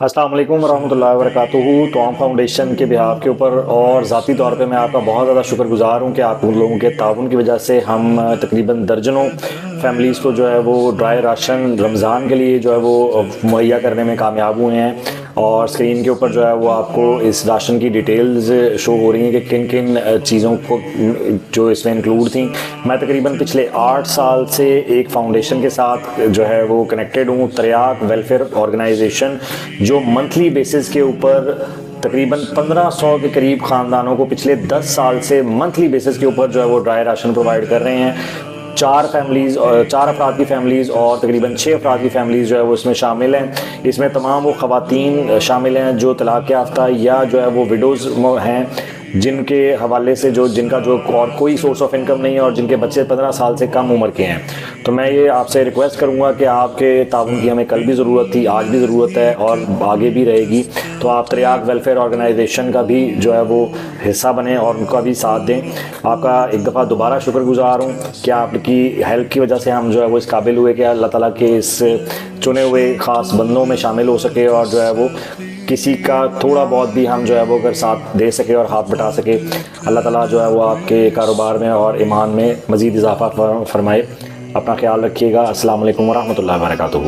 السلام علیکم ورحمۃ اللہ وبرکاتہ۔ توام فاؤنڈیشن کے بہاف کے اوپر اور ذاتی طور پہ میں آپ کا بہت زیادہ شکر گزار ہوں کہ آپ ان لوگوں کے تعاون کی وجہ سے ہم تقریباً درجنوں فیملیز کو جو ہے وہ ڈرائی راشن رمضان کے لیے جو ہے وہ مہیا کرنے میں کامیاب ہوئے ہیں، اور اسکرین کے اوپر جو ہے وہ آپ کو اس راشن کی ڈیٹیلز شو ہو رہی ہیں کہ کن کن چیزوں کو جو اس میں انکلوڈ تھیں۔ میں تقریباً پچھلے 8 سال سے ایک فاؤنڈیشن کے ساتھ جو ہے وہ کنیکٹڈ ہوں، تریاق ویلفیئر آرگنائزیشن، جو منتھلی بیسس کے اوپر تقریباً 1500 کے قریب خاندانوں کو پچھلے 10 سال سے منتھلی بیسس کے اوپر جو ہے وہ ڈرائی راشن پرووائڈ کر رہے ہیں۔ 4 افراد کی فیملیز اور تقریباً 6 افراد کی فیملیز جو ہے وہ اس میں شامل ہیں۔ اس میں تمام وہ خواتین شامل ہیں جو طلاق یافتہ یا جو ہے وہ وڈوز ہیں، جن کے حوالے سے جن کا اور کوئی سورس آف انکم نہیں ہے، اور جن کے بچے 15 سال سے کم عمر کے ہیں۔ تو میں یہ آپ سے ریکویسٹ کروں گا کہ آپ کے تعاون کی ہمیں کل بھی ضرورت تھی، آج بھی ضرورت ہے، اور آگے بھی رہے گی۔ تو آپ تریاق ویلفیئر آرگنائزیشن کا بھی جو ہے وہ حصہ بنیں اور ان کا بھی ساتھ دیں۔ آپ کا ایک دفعہ دوبارہ شکر گزار ہوں کہ آپ کی ہیلپ کی وجہ سے ہم جو ہے وہ اس قابل ہوئے کہ اللہ تعالیٰ کے اس چنے ہوئے خاص بندوں میں شامل ہو سکے، اور جو ہے وہ کسی کا تھوڑا بہت بھی ہم جو ہے وہ اگر ساتھ دے سکے اور ہاتھ بٹا سکے، اللہ تعالیٰ جو ہے وہ آپ کے کاروبار میں اور ایمان میں مزید اضافہ فرمائے۔ اپنا خیال رکھیے گا۔ السلام علیکم ورحمۃ اللہ وبرکاتہ۔